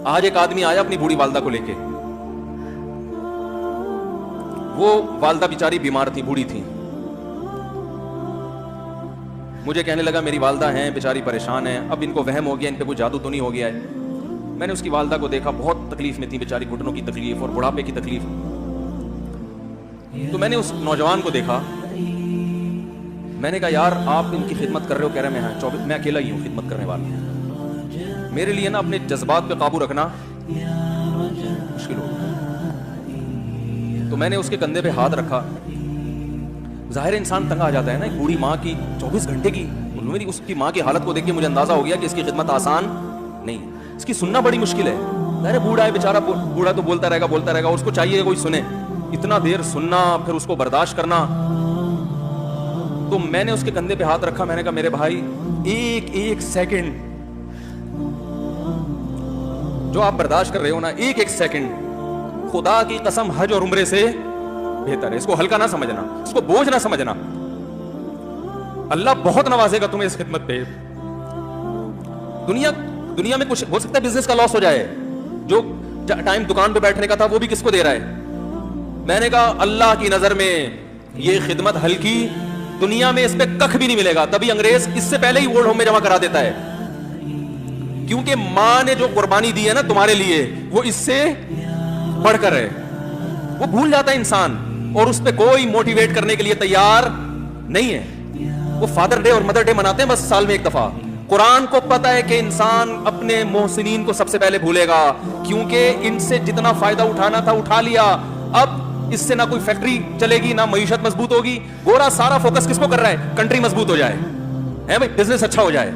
آج ایک آدمی آیا اپنی بوڑھی والدہ کو لے کے. وہ والدہ بیچاری بیمار تھی, بوڑھی تھی. مجھے کہنے لگا میری والدہ ہیں بیچاری پریشان ہیں, اب ان کو وہم ہو گیا, ان پہ کوئی جادو تو نہیں ہو گیا ہے. میں نے اس کی والدہ کو دیکھا, بہت تکلیف میں تھی بیچاری, گھٹنوں کی تکلیف اور بڑھاپے کی تکلیف. تو میں نے اس نوجوان کو دیکھا, میں نے کہا یار آپ ان کی خدمت کر رہے ہو؟ کہہ رہے میں اکیلا ہی ہوں خدمت کرنے والا. میرے لیے نا اپنے جذبات پہ قابو رکھنا مشکل ہو. تو میں نے اس کے کندھے پہ ہاتھ رکھا. ظاہر انسان تنگ آ جاتا ہے نا, ایک بوڑھی ماں کی 24 گھنٹے کی, میری اس کی ماں کی حالت کو دیکھ کے مجھے اندازہ ہو گیا کہ اس کی خدمت آسان نہیں, اس کی سننا بڑی مشکل ہے. ظاہر بوڑھا ہے بیچارہ, بوڑھا تو بولتا رہے گا, اس کو چاہیے کوئی سنے. اتنا دیر سننا, پھر اس کو برداشت کرنا. تو میں نے اس کے کندھے پہ ہاتھ رکھا, میں نے کہا میرے بھائی ایک سیکنڈ جو آپ برداشت کر رہے ہو نا, ایک سیکنڈ خدا کی قسم حج اور عمرے سے بہتر ہے. اس کو ہلکا نہ سمجھنا, اس کو بوجھ نہ سمجھنا. اللہ بہت نوازے گا تمہیں اس خدمت پہ. دنیا میں کچھ ہو سکتا ہے بزنس کا لاس ہو جائے, جو ٹائم دکان پہ بیٹھنے کا تھا وہ بھی کس کو دے رہا ہے. میں نے کہا اللہ کی نظر میں یہ خدمت ہلکی, دنیا میں اس پہ کخ بھی نہیں ملے گا. تبھی انگریز اس سے پہلے ہی اولڈ ہوم میں جمع کرا دیتا ہے, کیونکہ ماں نے جو قربانی دی ہے نا تمہارے لیے وہ اس سے بڑھ کر ہے. وہ بھول جاتا ہے انسان, اور اس پہ کوئی موٹیویٹ کرنے کے لیے تیار نہیں ہے. وہ فادر ڈے اور مدر ڈے مناتے ہیں بس سال میں ایک دفعہ. قرآن کو پتا ہے کہ انسان اپنے محسنین کو سب سے پہلے بھولے گا, کیونکہ ان سے جتنا فائدہ اٹھانا تھا اٹھا لیا. اب اس سے نہ کوئی فیکٹری چلے گی, نہ معیشت مضبوط ہوگی. گورا سارا فوکس کس کو کر رہا ہے؟ کنٹری مضبوط ہو جائے, ہے بھائی, بزنس اچھا ہو جائے.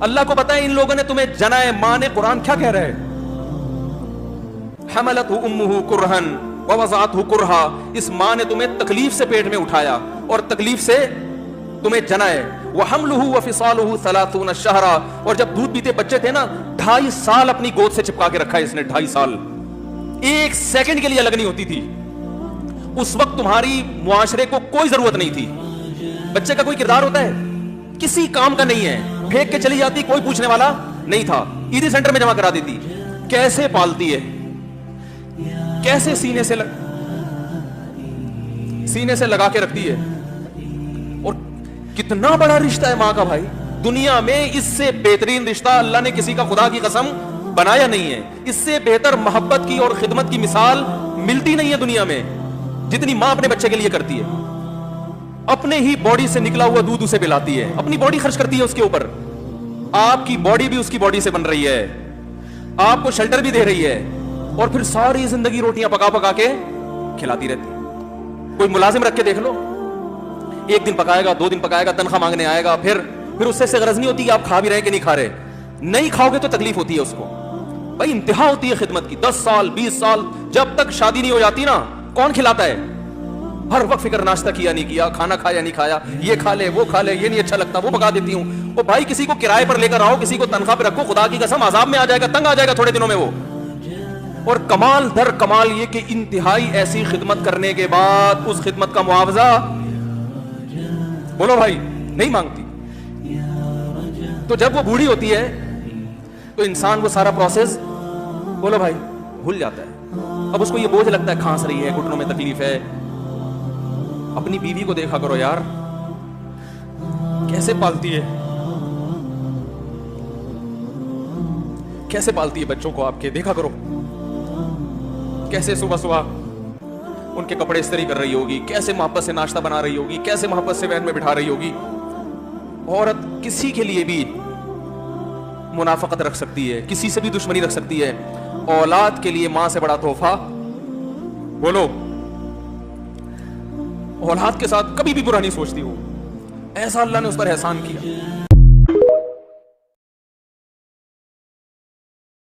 اللہ کو پتا ہے ان لوگوں نے تمہیں جنا ہے. ماں نے, قرآن کیا کہہ رہا ہے, حملتہ امہ کرہن ووضعتہ کرہا. اس ماں نے تمہیں تکلیف سے پیٹ میں اٹھایا اور تکلیف سے تمہیں جنا ہے. وحملہ وفصالہ 30 شہرا. اور جب دودھ پیتے بچے تھے نا 2.5 سال اپنی گود سے چپکا کے رکھا ہے اس نے. 2.5 سال, ایک سیکنڈ کے لیے الگ نہیں ہوتی تھی. اس وقت تمہاری معاشرے کو کوئی ضرورت نہیں تھی. بچے کا کوئی کردار ہوتا ہے؟ کسی کام کا نہیں ہے. پھینک کے چلی جاتی, کوئی پوچھنے والا نہیں تھا. عیدی سینٹر میں جمع کرا دیتی. کیسے پالتی ہے, کیسے سینے سے لگا کے رکھتی ہے. اور کتنا بڑا رشتہ ہے ماں کا بھائی. دنیا میں اس سے بہترین رشتہ اللہ نے کسی کا خدا کی قسم بنایا نہیں ہے. اس سے بہتر محبت کی اور خدمت کی مثال ملتی نہیں ہے دنیا میں, جتنی ماں اپنے بچے کے لیے کرتی ہے. اپنے ہی باڈی سے نکلا ہوا دودھ اسے پلاتی ہے, اپنی باڈی خرچ کرتی ہے اس کے اوپر. آپ کی باڈی بھی اس کی باڈی سے بن رہی ہے, آپ کو شیلٹر بھی دے رہی ہے, اور پھر ساری زندگی روٹیاں پکا پکا کے کھلاتی رہتی. کوئی ملازم رکھ کے دیکھ لو, 1 دن پکائے گا, 2 دن پکائے گا, تنخواہ مانگنے آئے گا, پھر اس سے غرض نہیں ہوتی کہ آپ کھا بھی رہے کہ نہیں کھا رہے. نہیں کھاؤ گے تو تکلیف ہوتی ہے اس کو. بھائی انتہا ہوتی ہے خدمت کی. 10 سال 20 سال جب تک شادی نہیں ہو جاتی نا, کون کھلاتا ہے؟ ہر وقت فکر, ناشتہ کیا نہیں کیا, کھانا کھایا نہیں کھایا, یہ کھا لے وہ کھا لے, یہ نہیں اچھا لگتا وہ پکا دیتی ہوں. وہ بھائی کسی کو کرائے پر لے کر آؤ, کسی کو تنخواہ پہ رکھو, خدا کی قسم عذاب میں آ جائے گا, تنگ آ جائے گا تھوڑے دنوں میں وہ. اور کمال در کمال یہ کہ انتہائی ایسی خدمت کرنے کے بعد اس خدمت کا معاوضہ بولو بھائی نہیں مانگتی. تو جب وہ بوڑھی ہوتی ہے تو انسان وہ سارا پروسیس بولو بھائی بھول جاتا ہے. اب اس کو یہ بوجھ لگتا ہے, کھانس رہی ہے, گھٹنوں میں تکلیف ہے. اپنی بیوی کو دیکھا کرو یار, کیسے پالتی ہے, کیسے پالتی ہے بچوں کو آپ کے. دیکھا کرو کیسے صبح صبح ان کے کپڑے استری کر رہی ہوگی, کیسے محبت سے ناشتہ بنا رہی ہوگی, کیسے محبت سے وین میں بٹھا رہی ہوگی. عورت کسی کے لیے بھی منافقت رکھ سکتی ہے, کسی سے بھی دشمنی رکھ سکتی ہے. اولاد کے لیے ماں سے بڑا تحفہ بولو, اولاد کے ساتھ کبھی بھی برا نہیں سوچتی. ہو ایسا اللہ نے اس پر احسان کیا.